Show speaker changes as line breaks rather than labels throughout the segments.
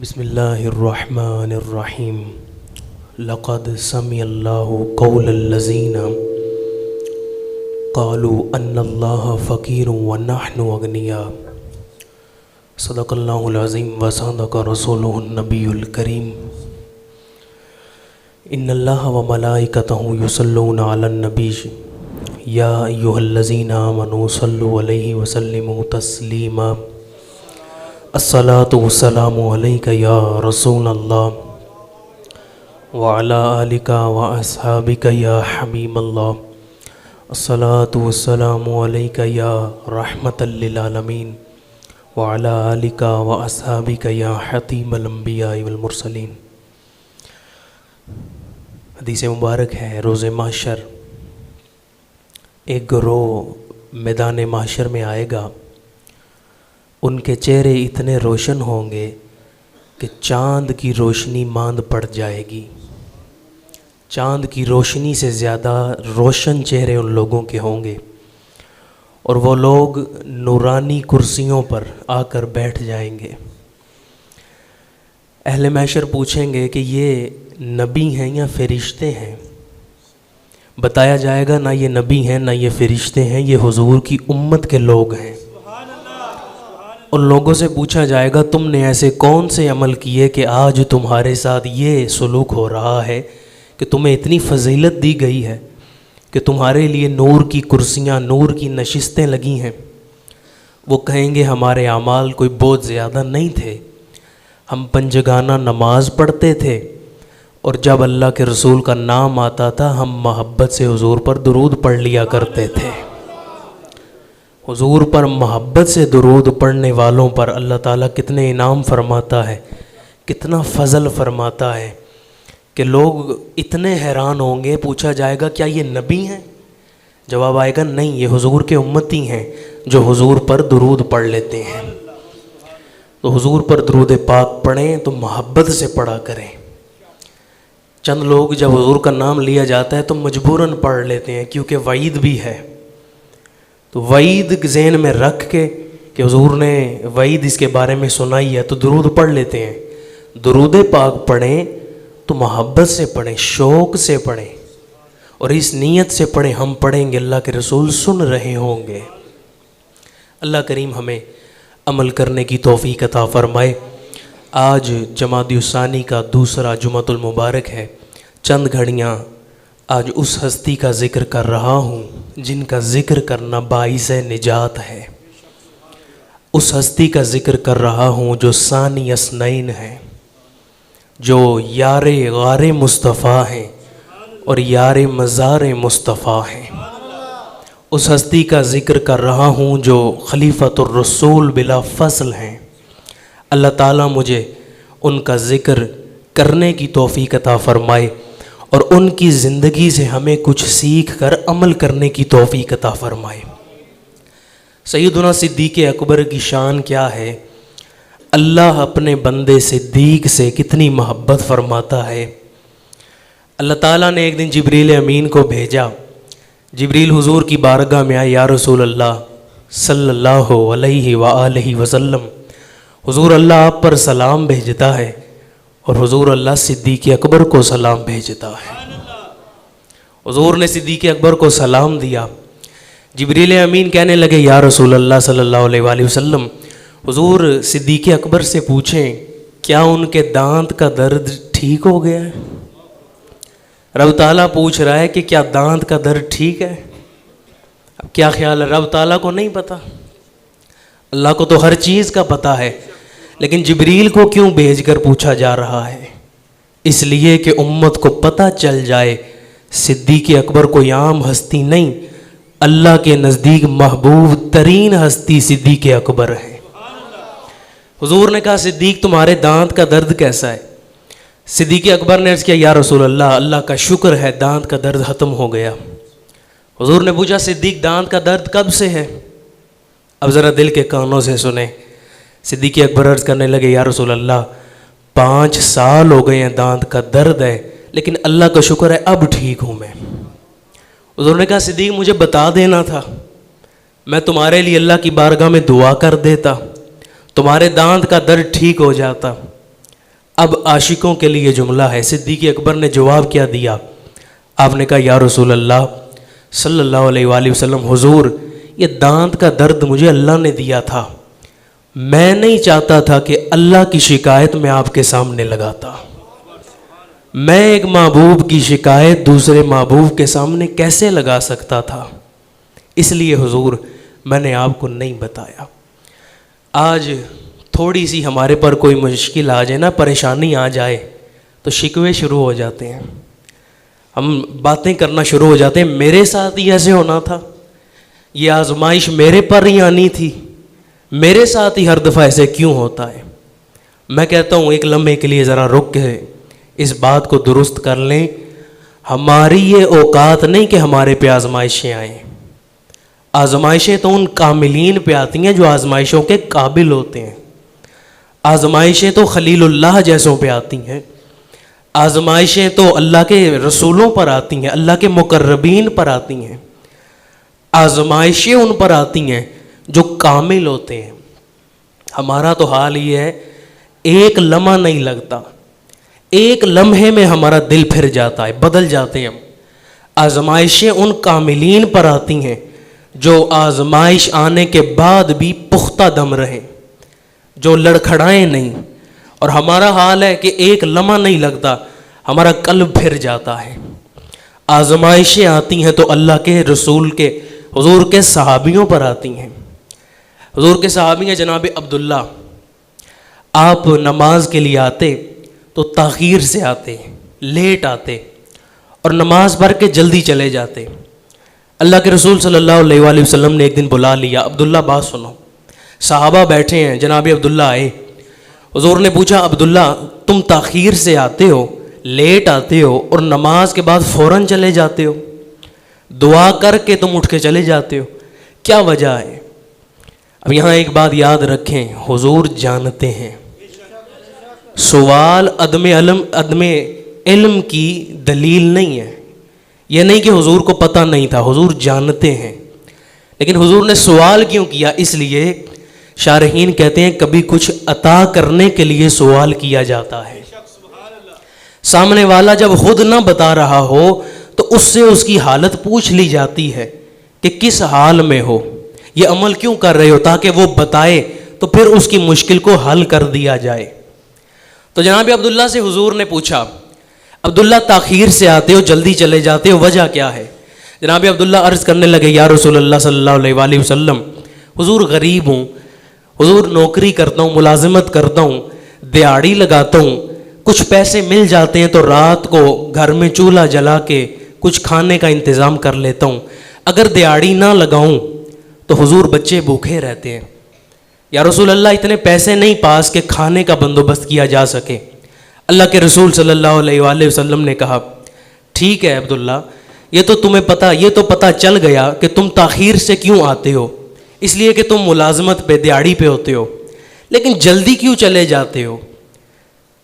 بسم اللہ الرحمن الرحیم لقد سمع اللہ قول الذین قالوا ان اللہ فقیر ونحن اغنیاء صدق اللہ العظیم وصدق رسولہ النبی الکریم ان اللہ وملائکتہ یصلون علی النبی یا ایہا الذین آمنوا صلوا علیہ وسلموا تسلیما الصلاۃ والسلام علیک یا رسول اللہ وعلی آلک واصحابک یا حبیب اللہ الصلاۃ والسلام علیک یا رحمۃ للعالمین وعلی آلک واصحابک یا حتیم الانبیاء والمرسلین۔ حدیث مبارک ہے، روز محشر ایک گروہ میدان محشر میں آئے گا، ان کے چہرے اتنے روشن ہوں گے کہ چاند کی روشنی ماند پڑ جائے گی۔ چاند کی روشنی سے زیادہ روشن چہرے ان لوگوں کے ہوں گے، اور وہ لوگ نورانی کرسیوں پر آ کر بیٹھ جائیں گے۔ اہل محشر پوچھیں گے کہ یہ نبی ہیں یا فرشتے ہیں؟ بتایا جائے گا نہ یہ نبی ہیں نہ یہ فرشتے ہیں، یہ حضور کی امت کے لوگ ہیں۔ ان لوگوں سے پوچھا جائے گا تم نے ایسے کون سے عمل کیے کہ آج تمہارے ساتھ یہ سلوک ہو رہا ہے کہ تمہیں اتنی فضیلت دی گئی ہے کہ تمہارے لیے نور کی کرسیاں، نور کی نشستیں لگی ہیں؟ وہ کہیں گے ہمارے اعمال کوئی بہت زیادہ نہیں تھے، ہم پنجگانہ نماز پڑھتے تھے، اور جب اللہ کے رسول کا نام آتا تھا ہم محبت سے حضور پر درود پڑھ لیا کرتے تھے۔ حضور پر محبت سے درود پڑھنے والوں پر اللہ تعالیٰ کتنے انعام فرماتا ہے، کتنا فضل فرماتا ہے کہ لوگ اتنے حیران ہوں گے۔ پوچھا جائے گا کیا یہ نبی ہیں؟ جواب آئے گا نہیں، یہ حضور کے امتی ہیں جو حضور پر درود پڑھ لیتے ہیں۔ تو حضور پر درود پاک پڑھیں تو محبت سے پڑھا کریں۔ چند لوگ جب حضور کا نام لیا جاتا ہے تو مجبوراً پڑھ لیتے ہیں کیونکہ وعید بھی ہے، تو وعید ذہن میں رکھ کے کہ حضور نے وعید اس کے بارے میں سنائی ہے تو درود پڑھ لیتے ہیں۔ درود پاک پڑھیں تو محبت سے پڑھیں، شوق سے پڑھیں، اور اس نیت سے پڑھیں ہم پڑھیں گے اللہ کے رسول سن رہے ہوں گے۔ اللہ کریم ہمیں عمل کرنے کی توفیق عطا فرمائے۔ آج جمادی الثانی کا دوسرا جمعۃ المبارک ہے۔ چند گھڑیاں آج اس ہستی کا ذکر کر رہا ہوں جن کا ذکر کرنا باعث نجات ہے۔ اس ہستی کا ذکر کر رہا ہوں جو ثانی اثنین ہے، جو یار غار مصطفیٰ ہیں اور یار مزار مصطفیٰ ہیں۔ اس ہستی کا ذکر کر رہا ہوں جو خلیفۃ الرسول بلا فصل ہیں۔ اللہ تعالیٰ مجھے ان کا ذکر کرنے کی توفیق عطا فرمائے اور ان کی زندگی سے ہمیں کچھ سیکھ کر عمل کرنے کی توفیق عطا فرمائے۔ سیدنا صدیق اکبر کی شان کیا ہے؟ اللہ اپنے بندے صدیق سے کتنی محبت فرماتا ہے۔ اللہ تعالیٰ نے ایک دن جبریل امین کو بھیجا۔ جبریل حضور کی بارگاہ میں آئے، یا رسول اللہ صلی اللہ علیہ وآلہ وسلم، حضور اللہ آپ پر سلام بھیجتا ہے، اور حضور اللہ صدیق اکبر کو سلام بھیجتا ہے۔ حضور نے صدیق اکبر کو سلام دیا۔ جبریل امین کہنے لگے یا رسول اللہ صلی اللہ علیہ وآلہ وسلم، حضور صدیق اکبر سے پوچھیں کیا ان کے دانت کا درد ٹھیک ہو گیا ہے؟ رب تعالیٰ پوچھ رہا ہے کہ کیا دانت کا درد ٹھیک ہے؟ اب کیا خیال ہے، رب تعالیٰ کو نہیں پتہ؟ اللہ کو تو ہر چیز کا پتہ ہے، لیکن جبریل کو کیوں بھیج کر پوچھا جا رہا ہے؟ اس لیے کہ امت کو پتہ چل جائے صدیق اکبر کوئی عام ہستی نہیں، اللہ کے نزدیک محبوب ترین ہستی صدیق اکبر ہے۔ حضور نے کہا صدیق تمہارے دانت کا درد کیسا ہے؟ صدیق اکبر نے عرض کیا یا رسول اللہ اللہ کا شکر ہے دانت کا درد ختم ہو گیا۔ حضور نے پوچھا صدیق دانت کا درد کب سے ہے؟ اب ذرا دل کے کانوں سے سنیں۔ صدیق اکبر عرض کرنے لگے یا رسول اللہ 5 سال ہو گئے ہیں دانت کا درد ہے، لیکن اللہ کا شکر ہے اب ٹھیک ہوں میں۔ حضور نے کہا صدیق مجھے بتا دینا تھا، میں تمہارے لیے اللہ کی بارگاہ میں دعا کر دیتا، تمہارے دانت کا درد ٹھیک ہو جاتا۔ اب عاشقوں کے لیے جملہ ہے. صدیق اکبر نے جواب کیا دیا؟ آپ نے کہا یا رسول اللہ صلی اللہ علیہ وآلہ وسلم، حضور یہ دانت کا درد مجھے اللہ نے دیا تھا، میں نہیں چاہتا تھا کہ اللہ کی شکایت میں آپ کے سامنے لگاتا. میں ایک محبوب کی شکایت دوسرے محبوب کے سامنے کیسے لگا سکتا تھا، اس لیے حضور میں نے آپ کو نہیں بتایا. آج تھوڑی سی ہمارے پر کوئی مشکل آ جائے نا، پریشانی آ جائے تو شکوے شروع ہو جاتے ہیں، ہم باتیں کرنا شروع ہو جاتے ہیں. میرے ساتھ ہی ایسے ہونا تھا، یہ آزمائش میرے پر ہی آنی تھی، میرے ساتھ ہی ہر دفعہ ایسے کیوں ہوتا ہے. میں کہتا ہوں ایک لمحے کے لیے ذرا رک کے اس بات کو درست کر لیں. ہماری یہ اوقات نہیں کہ ہمارے پہ آزمائشیں آئیں. آزمائشیں تو ان کاملین پہ آتی ہیں جو آزمائشوں کے قابل ہوتے ہیں. آزمائشیں تو خلیل اللہ جیسوں پہ آتی ہیں. آزمائشیں تو اللہ کے رسولوں پر آتی ہیں، اللہ کے مقربین پر آتی ہیں. آزمائشیں ان پر آتی ہیں جو کامل ہوتے ہیں. ہمارا تو حال یہ ہے، ایک لمحہ نہیں لگتا، ایک لمحے میں ہمارا دل پھر جاتا ہے، بدل جاتے ہیں ہم. آزمائشیں ان کاملین پر آتی ہیں جو آزمائش آنے کے بعد بھی پختہ دم رہیں، جو لڑکھڑائیں نہیں. اور ہمارا حال ہے کہ ایک لمحہ نہیں لگتا، ہمارا قلب پھر جاتا ہے. آزمائشیں آتی ہیں تو اللہ کے رسول کے، حضور کے صحابیوں پر آتی ہیں. حضور کے صحابی ہیں جناب عبداللہ. آپ نماز کے لیے آتے تو تاخیر سے آتے، لیٹ آتے، اور نماز پڑھ کے جلدی چلے جاتے. اللہ کے رسول صلی اللہ علیہ وآلہ وسلم نے ایک دن بلا لیا، عبداللہ بات سنو. صحابہ بیٹھے ہیں، جناب عبداللہ آئے. حضور نے پوچھا عبداللہ تم تاخیر سے آتے ہو، لیٹ آتے ہو، اور نماز کے بعد فوراً چلے جاتے ہو، دعا کر کے تم اٹھ کے چلے جاتے ہو، کیا وجہ ہے؟ اب یہاں ایک بات یاد رکھیں، حضور جانتے ہیں. سوال عدم علم کی دلیل نہیں ہے. یہ نہیں کہ حضور کو پتہ نہیں تھا، حضور جانتے ہیں. لیکن حضور نے سوال کیوں کیا؟ اس لیے شارحین کہتے ہیں کبھی کچھ عطا کرنے کے لیے سوال کیا جاتا ہے. سامنے والا جب خود نہ بتا رہا ہو تو اس سے اس کی حالت پوچھ لی جاتی ہے کہ کس حال میں ہو، یہ عمل کیوں کر رہے ہو، تاکہ وہ بتائے تو پھر اس کی مشکل کو حل کر دیا جائے. تو جناب عبداللہ سے حضور نے پوچھا عبداللہ تاخیر سے آتے ہو، جلدی چلے جاتے ہو، وجہ کیا ہے؟ جناب عبداللہ عرض کرنے لگے یا رسول اللہ صلی اللہ علیہ وآلہ وسلم، حضور غریب ہوں، حضور نوکری کرتا ہوں، ملازمت کرتا ہوں، دیہاڑی لگاتا ہوں، کچھ پیسے مل جاتے ہیں تو رات کو گھر میں چولہا جلا کے کچھ کھانے کا انتظام کر لیتا ہوں. اگر دیہاڑی نہ لگاؤں تو حضور بچے بھوکے رہتے ہیں. یا رسول اللہ اتنے پیسے نہیں پاس کہ کھانے کا بندوبست کیا جا سکے. اللہ کے رسول صلی اللہ علیہ وآلہ وسلم نے کہا ٹھیک ہے عبداللہ، یہ تو پتہ چل گیا کہ تم تاخیر سے کیوں آتے ہو، اس لیے کہ تم ملازمت پہ دیہاڑی پہ ہوتے ہو، لیکن جلدی کیوں چلے جاتے ہو؟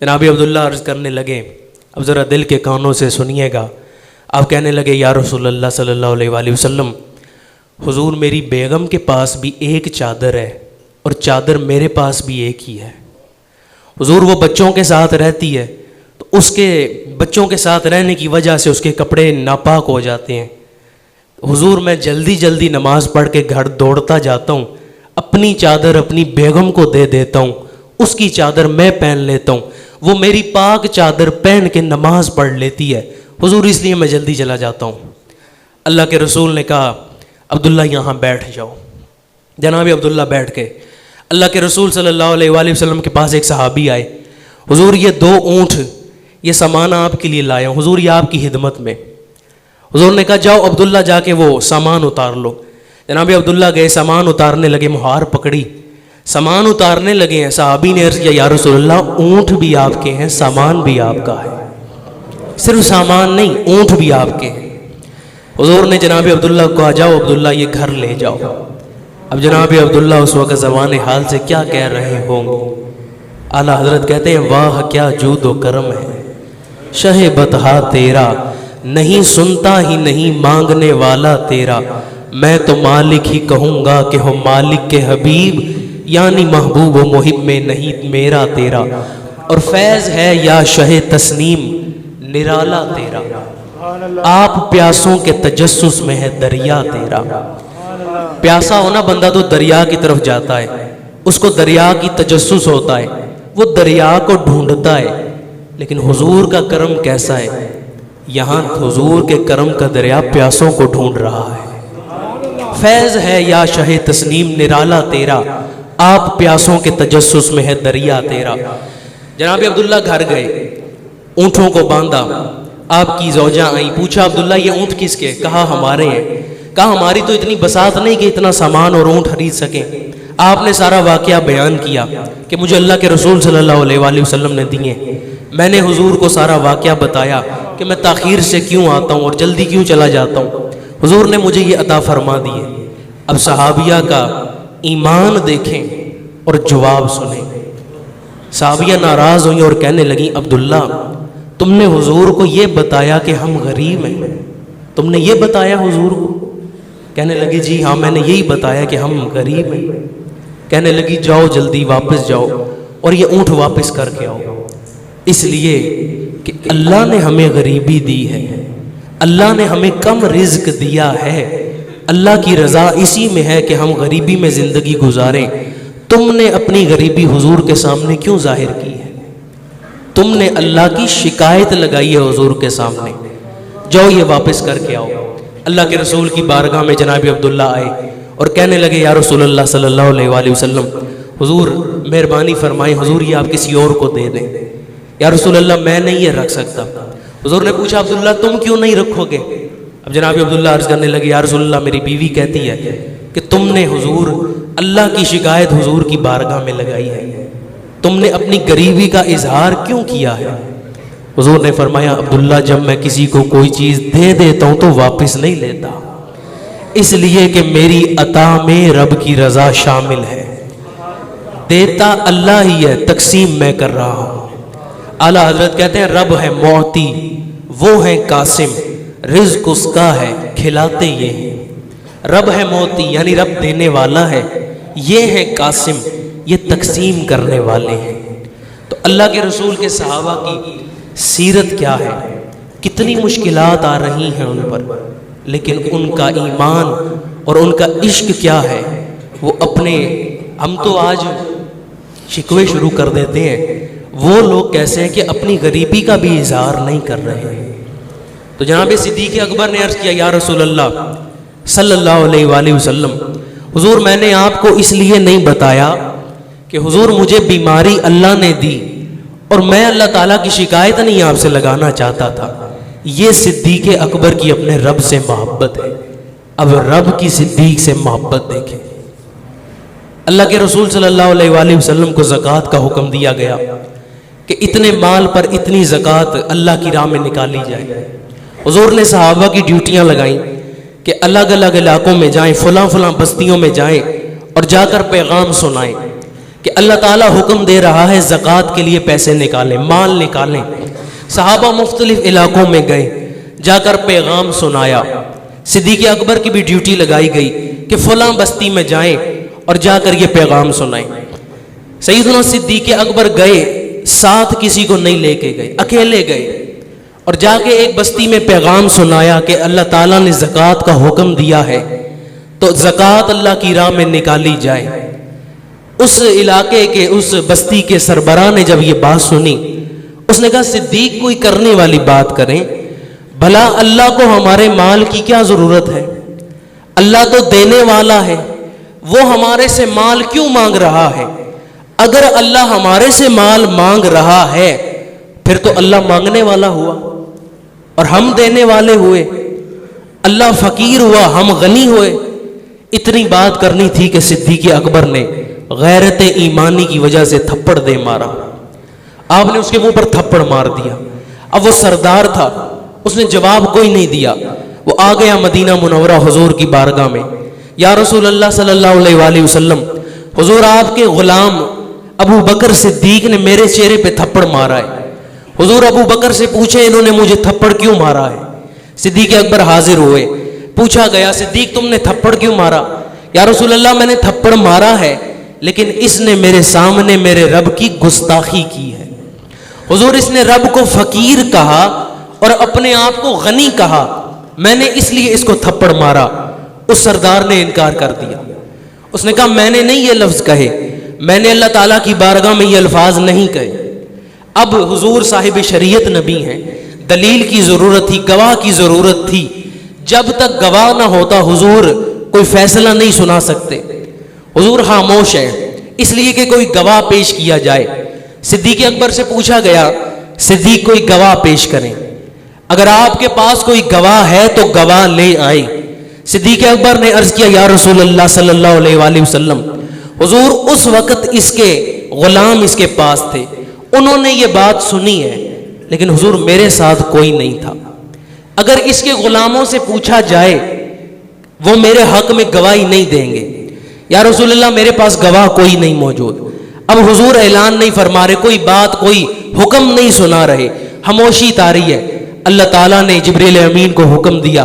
جناب عبداللہ عرض کرنے لگے، اب ذرا دل کے کانوں سے سنیے گا. آپ کہنے لگے یا رسول اللہ صلی اللہ علیہ وآلہ وسلم، حضور میری بیگم کے پاس بھی ایک چادر ہے اور چادر میرے پاس بھی ایک ہی ہے. حضور وہ بچوں کے ساتھ رہتی ہے تو اس کے بچوں کے ساتھ رہنے کی وجہ سے اس کے کپڑے ناپاک ہو جاتے ہیں. حضور میں جلدی جلدی نماز پڑھ کے گھر دوڑتا جاتا ہوں، اپنی چادر اپنی بیگم کو دے دیتا ہوں، اس کی چادر میں پہن لیتا ہوں، وہ میری پاک چادر پہن کے نماز پڑھ لیتی ہے، حضور اس لیے میں جلدی چلا جاتا ہوں. اللہ کے رسول نے کہا عبداللہ یہاں بیٹھ جاؤ. جناب عبداللہ بیٹھ کے اللہ کے رسول صلی اللہ علیہ وآلہ وسلم کے پاس ایک صحابی آئے. حضور یہ 2 اونٹ یہ سامان آپ کے لیے لایا ہوں، حضور یہ آپ کی خدمت میں. حضور نے کہا جاؤ عبداللہ جا کے وہ سامان اتار لو. جناب عبداللہ گئے، سامان اتارنے لگے، مہار پکڑی، سامان اتارنے لگے ہیں. صحابی نے عرض کیا یا رسول اللہ اونٹ بھی آپ کے ہیں، سامان بھی آپ کا ہے، صرف سامان نہیں اونٹ بھی آپ کے ہیں. حضور نے جناب عبداللہ کو کہا جاؤ عبداللہ یہ گھر لے جاؤ. اب جناب عبداللہ اس وقت زبان حال سے کیا کہہ رہے ہوں گے؟ اعلیٰ حضرت کہتے ہیں واہ کیا جود و کرم ہے شہ بطحا تیرا، نہیں سنتا ہی نہیں مانگنے والا تیرا، میں تو مالک ہی کہوں گا کہ ہو مالک کے حبیب، یعنی محبوب و محب میں نہیں میرا تیرا. اور فیض ہے یا شہ تسنیم نرالا تیرا، آپ پیاسوں کے تجسس میں ہے دریا تیرا۔ پیاسا ہونا بندہ تو دریا کی طرف جاتا ہے، اس کو دریا کی تجسس ہوتا ہے، وہ دریا کو ڈھونڈتا ہے، لیکن حضور کا کرم کیسا ہے؟ یہاں حضور کے کرم کا دریا پیاسوں کو ڈھونڈ رہا ہے۔ فیض ہے یا شہ تسنیم نرالا تیرا، آپ پیاسوں کے تجسس میں ہے دریا تیرا۔ جناب عبداللہ گھر گئے، اونٹوں کو باندھا، آپ کی زوجہ آئیں، پوچھا عبداللہ یہ اونٹ کس کے؟ کہا ہمارے ہیں۔ کہا ہماری تو اتنی بساط نہیں کہ اتنا سامان اور اونٹ خرید سکیں۔ آپ نے سارا واقعہ بیان کیا کہ مجھے اللہ کے رسول صلی اللہ علیہ وآلہ وسلم نے دیے، میں نے حضور کو سارا واقعہ بتایا کہ میں تاخیر سے کیوں آتا ہوں اور جلدی کیوں چلا جاتا ہوں، حضور نے مجھے یہ عطا فرما دیے۔ اب صحابیہ کا ایمان دیکھیں اور جواب سنیں۔ صحابیہ ناراض ہوئیں اور کہنے لگیں عبداللہ تم نے حضور کو یہ بتایا کہ ہم غریب ہیں؟ تم نے یہ بتایا حضور کو؟ کہنے لگی جی ہاں میں نے یہی بتایا کہ ہم غریب ہیں۔ کہنے لگی جاؤ جلدی واپس جاؤ اور یہ اونٹ واپس کر کے آؤ، اس لیے کہ اللہ نے ہمیں غریبی دی ہے، اللہ نے ہمیں کم رزق دیا ہے، اللہ کی رضا اسی میں ہے کہ ہم غریبی میں زندگی گزاریں۔ تم نے اپنی غریبی حضور کے سامنے کیوں ظاہر کی ہے؟ تم نے اللہ کی شکایت لگائی ہے حضور کے سامنے، جاؤ یہ واپس کر کے آؤ۔ اللہ کے رسول کی بارگاہ میں جناب عبداللہ آئے اور کہنے لگے یا رسول اللہ صلی اللہ علیہ وآلہ وسلم حضور مہربانی فرمائیں، حضور یہ آپ کسی اور کو دے دیں۔ یا رسول اللہ میں نہیں یہ رکھ سکتا۔ حضور نے پوچھا عبداللہ تم کیوں نہیں رکھو گے؟ اب جناب عبداللہ عرض کرنے لگے یا رسول اللہ میری بیوی کہتی ہے کہ تم نے حضور اللہ کی شکایت حضور کی بارگاہ میں لگائی ہے، تم نے اپنی غریبی کا اظہار کیوں کیا ہے؟ حضور نے فرمایا عبداللہ جب میں کسی کو کوئی چیز دے دیتا ہوں تو واپس نہیں لیتا، اس لیے کہ میری عطا میں رب کی رضا شامل ہے، دیتا اللہ ہی ہے، تقسیم میں کر رہا ہوں۔ اعلیٰ حضرت کہتے ہیں رب ہے معطی، وہ ہے قاسم، رزق اس کا ہے کھلاتے یہ ہیں۔ رب ہے معطی یعنی رب دینے والا ہے، یہ ہے قاسم یہ تقسیم کرنے والے ہیں۔ تو اللہ کے رسول کے صحابہ کی سیرت کیا ہے، کتنی مشکلات آ رہی ہیں ان پر، لیکن ان کا ایمان اور ان کا عشق کیا ہے، وہ اپنے ہم تو آج شکوے شروع کر دیتے ہیں، وہ لوگ کیسے ہیں کہ اپنی غریبی کا بھی اظہار نہیں کر رہے ہیں۔ تو جناب صدیق اکبر نے عرض کیا یا رسول اللہ صلی اللہ علیہ وآلہ وسلم حضور میں نے آپ کو اس لیے نہیں بتایا کہ حضور مجھے بیماری اللہ نے دی اور میں اللہ تعالیٰ کی شکایت نہیں آپ سے لگانا چاہتا تھا۔ یہ صدیق اکبر کی اپنے رب سے محبت ہے۔ اب رب کی صدیق سے محبت دیکھیں۔ اللہ کے رسول صلی اللہ علیہ وآلہ وسلم کو زکوٰۃ کا حکم دیا گیا کہ اتنے مال پر اتنی زکوٰۃ اللہ کی راہ میں نکالی جائے۔ حضور نے صحابہ کی ڈیوٹیاں لگائیں کہ الگ الگ علاقوں میں جائیں، فلاں فلاں بستیوں میں جائیں اور جا کر پیغام سنائیں کہ اللہ تعالیٰ حکم دے رہا ہے زکوٰۃ کے لیے پیسے نکالیں، مال نکالیں۔ صحابہ مختلف علاقوں میں گئے، جا کر پیغام سنایا۔ صدیق اکبر کی بھی ڈیوٹی لگائی گئی کہ فلاں بستی میں جائیں اور جا کر یہ پیغام سنائیں۔ سیدنا صدیق اکبر گئے، ساتھ کسی کو نہیں لے کے گئے، اکیلے گئے اور جا کے ایک بستی میں پیغام سنایا کہ اللہ تعالیٰ نے زکوٰۃ کا حکم دیا ہے تو زکوٰۃ اللہ کی راہ میں نکالی جائے۔ اس علاقے کے اس بستی کے سربراہ نے جب یہ بات سنی، اس نے کہا صدیق کوئی کرنے والی بات کریں، بھلا اللہ کو ہمارے مال کی کیا ضرورت ہے؟ اللہ تو دینے والا ہے، وہ ہمارے سے مال کیوں مانگ رہا ہے؟ اگر اللہ ہمارے سے مال مانگ رہا ہے پھر تو اللہ مانگنے والا ہوا اور ہم دینے والے ہوئے، اللہ فقیر ہوا ہم غنی ہوئے۔ اتنی بات کرنی تھی کہ صدیق اکبر نے غیرت ایمانی کی وجہ سے تھپڑ دے مارا۔ آپ نے اس کے منہ پر تھپڑ مار دیا۔ اب وہ سردار تھا، اس نے جواب کوئی نہیں دیا۔ وہ آ گیا مدینہ منورہ حضور کی بارگاہ میں، یا رسول اللہ صلی اللہ علیہ وآلہ وسلم حضور آپ کے غلام ابو بکر صدیق نے میرے چہرے پہ تھپڑ مارا ہے۔ حضور ابو بکر سے پوچھے انہوں نے مجھے تھپڑ کیوں مارا ہے؟ صدیق اکبر حاضر ہوئے، پوچھا گیا صدیق تم نے تھپڑ کیوں مارا؟ یا رسول اللہ میں نے تھپڑ مارا ہے لیکن اس نے میرے سامنے میرے رب کی گستاخی کی ہے۔ حضور اس نے رب کو فقیر کہا اور اپنے آپ کو غنی کہا، میں نے اس لیے اس کو تھپڑ مارا۔ اس سردار نے انکار کر دیا، اس نے کہا میں نے نہیں یہ لفظ کہے، میں نے اللہ تعالیٰ کی بارگاہ میں یہ الفاظ نہیں کہے۔ اب حضور صاحب شریعت نبی ہیں، دلیل کی ضرورت تھی، گواہ کی ضرورت تھی۔ جب تک گواہ نہ ہوتا حضور کوئی فیصلہ نہیں سنا سکتے۔ حضور خاموش ہیں اس لیے کہ کوئی گواہ پیش کیا جائے۔ صدیق اکبر سے پوچھا گیا صدیق کوئی گواہ پیش کریں، اگر آپ کے پاس کوئی گواہ ہے تو گواہ لے آئیں۔ صدیق اکبر نے عرض کیا یا رسول اللہ صلی اللہ علیہ وآلہ وسلم، حضور اس وقت اس کے غلام اس کے پاس تھے، انہوں نے یہ بات سنی ہے، لیکن حضور میرے ساتھ کوئی نہیں تھا۔ اگر اس کے غلاموں سے پوچھا جائے وہ میرے حق میں گواہی نہیں دیں گے۔ یا رسول اللہ میرے پاس گواہ کوئی نہیں موجود۔ اب حضور اعلان نہیں فرما رہے، کوئی بات کوئی حکم نہیں سنا رہے، خاموشی طاری ہے۔ اللہ تعالیٰ نے جبریل امین کو حکم دیا،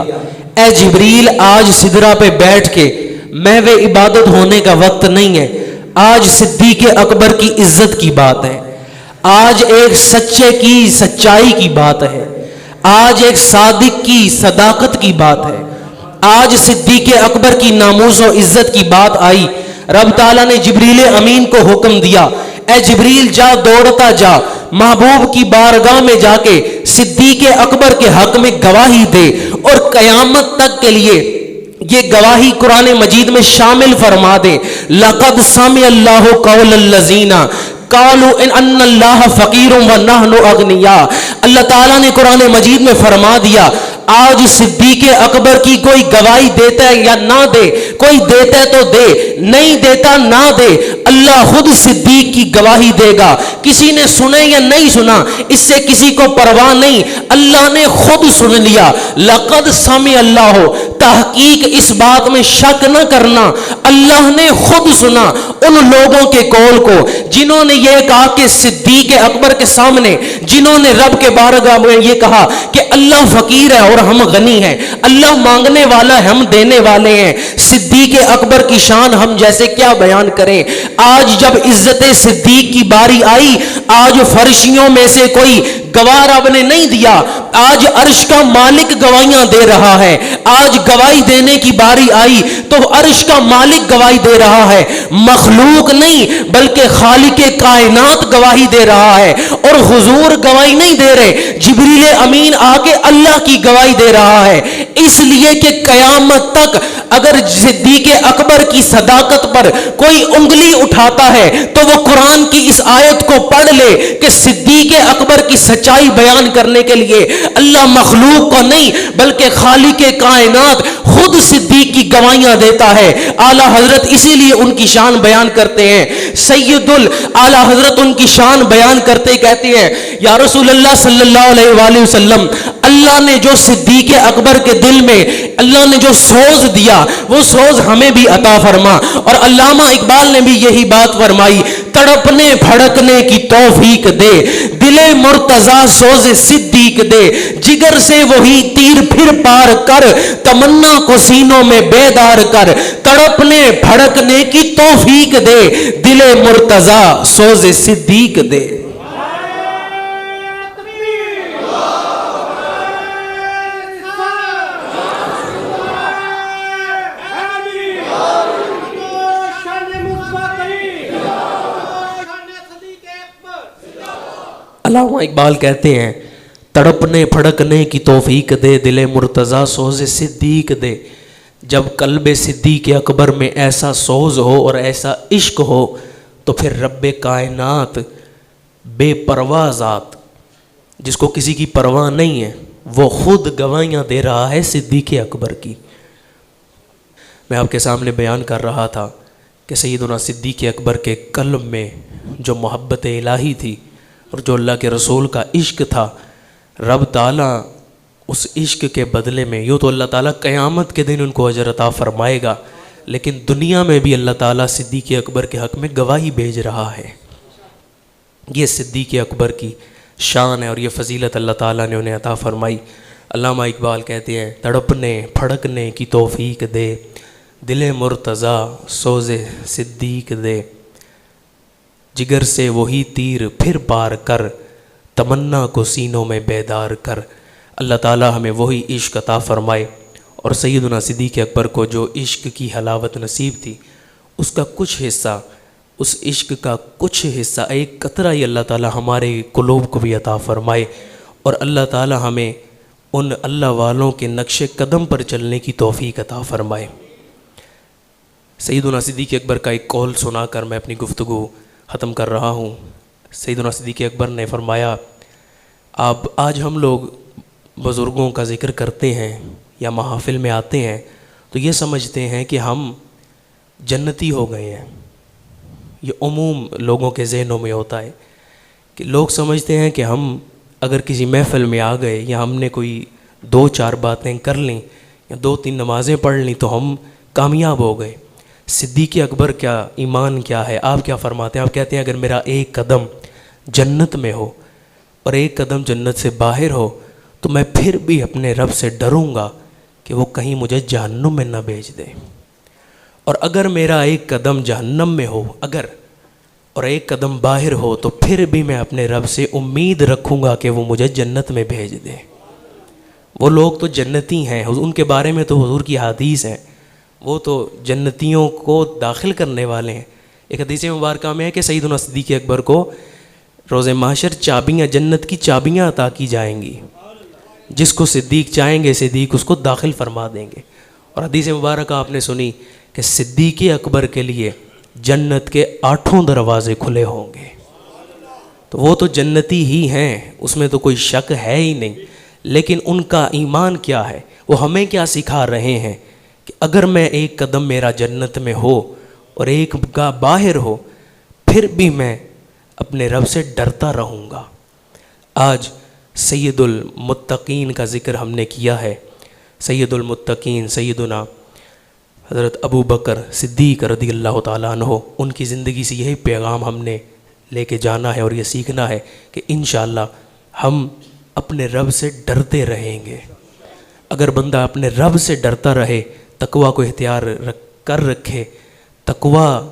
اے جبریل آج سدرہ پہ بیٹھ کے محو عبادت ہونے کا وقت نہیں ہے، آج صدیق اکبر کی عزت کی بات ہے، آج ایک سچے کی سچائی کی بات ہے، آج ایک صادق کی صداقت کی بات ہے، آج صدیق اکبر کی ناموس و عزت کی بات آئی۔ رب تعالیٰ نے جبریل امین کو حکم دیا، اے جبریل جا دوڑتا جا محبوب کی بارگاہ میں جا کے صدیق اکبر کے حق میں گواہی دے، اور قیامت تک کے لیے یہ گواہی قرآن مجید میں شامل فرما دے، لقد سمع اللہ قول الذین قالوا ان اللہ فقیر ونحن اغنیاء۔ اللہ تعالیٰ نے قرآن مجید میں فرما دیا آج صدیق اکبر کی کوئی گواہی دیتا ہے یا نہ دے، کوئی دیتا ہے تو دے، نہیں دیتا نہ دے، اللہ خود صدیق کی گواہی دے گا۔ کسی نے سنے یا نہیں سنا اس سے کسی کو پرواہ نہیں، اللہ نے خود سن لیا۔ لقد سمع اللہ، تحقیق اس بات میں شک نہ کرنا، اللہ نے خود سنا ان لوگوں کے قول کو جنہوں نے یہ کہا کہ صدیق اکبر کے سامنے، جنہوں نے رب کے بارگاہ میں یہ کہا کہ اللہ فقیر ہے اور ہم غنی ہیں، اللہ مانگنے والا ہے ہم دینے والے ہیں۔ صدیق اکبر کی شان ہم جیسے کیا بیان کریں۔ آج جب عزت صدیق کی باری آئی، آج فرشیوں میں سے کوئی گواہ رب نے نہیں دیا، آج عرش کا مالک گواہیاں دے رہا ہے۔ آج گواہی دینے کی باری آئی تو عرش کا مالک گواہی دے رہا ہے، مخلوق نہیں بلکہ خالق کائنات گواہی دے رہا ہے۔ اور حضور گواہی نہیں دے رہے، جبریل امین آ کے اللہ کی گواہی دے رہا ہے، اس لیے کہ قیامت تک اگر صدیق اکبر کی صداقت پر کوئی انگلی اٹھاتا ہے تو وہ قرآن کی اس آیت کو پڑھ لے کہ صدیق اکبر کی سچائی بیان کرنے کے لیے اللہ مخلوق کو نہیں بلکہ خالق کائنات خود صدیق کی گواہیاں دیتا ہے۔ اعلیٰ حضرت اسی لیے ان کی شان بیان کرتے ہیں، سید اعلیٰ حضرت ان کی شان بیان کرتے کہتے ہیں یا رسول اللہ صلی اللہ علیہ وآلہ وسلم، اللہ نے جو صدیق اکبر کے دل میں اللہ نے جو سوز دیا وہ سوز ہمیں بھی عطا فرما۔ اور علامہ اقبال نے بھی یہی بات فرمائی، تڑپنے بھڑکنے کی توفیق دے، دل مرتضیٰ سوز صدیق دے، جگر سے وہی تیر پھر پار کر، تمنا کو سینوں میں بیدار کر، تڑپنے بھڑکنے کی توفیق دے، دل مرتضیٰ سوز صدیق دے۔ علامہ اقبال کہتے ہیں تڑپنے پھڑکنے کی توفیق دے، دل مرتضیٰ سوز صدیق دے۔ جب قلب صدیق اکبر میں ایسا سوز ہو اور ایسا عشق ہو تو پھر رب کائنات بے پرواہ ذات جس کو کسی کی پرواہ نہیں ہے وہ خود گواہیاں دے رہا ہے صدیق اکبر کی۔ میں آپ کے سامنے بیان کر رہا تھا کہ سیدنا صدیق اکبر کے قلب میں جو محبت الہی تھی اور جو اللہ کے رسول کا عشق تھا، رب تعالیٰ اس عشق کے بدلے میں یوں تو اللہ تعالیٰ قیامت کے دن ان کو اجر عطا فرمائے گا، لیکن دنیا میں بھی اللہ تعالیٰ صدیق اکبر کے حق میں گواہی بھیج رہا ہے۔ یہ صدیق اکبر کی شان ہے اور یہ فضیلت اللہ تعالیٰ نے انہیں عطا فرمائی۔ علامہ اقبال کہتے ہیں تڑپنے پھڑکنے کی توفیق دے، دل مرتضیٰ سوز صدیق دے، جگر سے وہی تیر پھر پار کر، تمنا کو سینوں میں بیدار کر۔ اللہ تعالی ہمیں وہی عشق عطا فرمائے، اور سیدنا صدیق اکبر کو جو عشق کی حلاوت نصیب تھی، اس کا کچھ حصہ، اس عشق کا کچھ حصہ، ایک قطرہ ہی اللہ تعالی ہمارے قلوب کو بھی عطا فرمائے، اور اللہ تعالی ہمیں ان اللہ والوں کے نقش قدم پر چلنے کی توفیق عطا فرمائے۔ سیدنا صدیق اکبر کا ایک قول سنا کر میں اپنی گفتگو ختم کر رہا ہوں۔ سیدنا صدیق اکبر نے فرمایا، آج ہم لوگ بزرگوں کا ذکر کرتے ہیں یا محافل میں آتے ہیں تو یہ سمجھتے ہیں کہ ہم جنتی ہو گئے ہیں۔ یہ عموم لوگوں کے ذہنوں میں ہوتا ہے کہ لوگ سمجھتے ہیں کہ ہم اگر کسی محفل میں آ گئے یا ہم نے کوئی 2-4 باتیں کر لیں یا 2-3 نمازیں پڑھ لیں تو ہم کامیاب ہو گئے۔ صدیق اکبر کیا ایمان کیا ہے؟ آپ کیا فرماتے ہیں؟ آپ کہتے ہیں اگر میرا ایک قدم جنت میں ہو اور ایک قدم جنت سے باہر ہو تو میں پھر بھی اپنے رب سے ڈروں گا کہ وہ کہیں مجھے جہنم میں نہ بھیج دے، اور اگر میرا ایک قدم جہنم میں ہو اور ایک قدم باہر ہو تو پھر بھی میں اپنے رب سے امید رکھوں گا کہ وہ مجھے جنت میں بھیج دے۔ وہ لوگ تو جنتی ہیں، ان کے بارے میں تو حضور کی حدیث ہے، وہ تو جنتیوں کو داخل کرنے والے ہیں۔ ایک حدیث مبارکہ میں ہے کہ سیدنا صدیق اکبر کو روز محشر چابیاں، جنت کی چابیاں عطا کی جائیں گی، جس کو صدیق چاہیں گے صدیق اس کو داخل فرما دیں گے۔ اور حدیث مبارکہ آپ نے سنی کہ صدیق اکبر کے لیے جنت کے 8 دروازے کھلے ہوں گے۔ تو وہ تو جنتی ہی ہیں، اس میں تو کوئی شک ہے ہی نہیں، لیکن ان کا ایمان کیا ہے؟ وہ ہمیں کیا سکھا رہے ہیں کہ اگر میں ایک قدم میرا جنت میں ہو اور ایک کا باہر ہو پھر بھی میں اپنے رب سے ڈرتا رہوں گا۔ آج سید المتقین کا ذکر ہم نے کیا ہے۔ سید المتقین سیدنا حضرت ابو بکر صدیق رضی اللہ تعالیٰ عنہ، ان کی زندگی سے یہی پیغام ہم نے لے کے جانا ہے اور یہ سیکھنا ہے کہ انشاءاللہ ہم اپنے رب سے ڈرتے رہیں گے۔ اگر بندہ اپنے رب سے ڈرتا رہے، تقویٰ کو اختیار کر رکھے، تقویٰ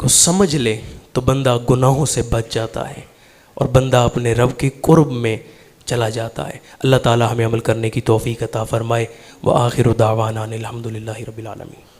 کو سمجھ لے تو بندہ گناہوں سے بچ جاتا ہے اور بندہ اپنے رب کے قرب میں چلا جاتا ہے۔ اللہ تعالی ہمیں عمل کرنے کی توفیق عطا فرمائے۔ وآخر دعوانا ان الحمد للہ رب العالمین۔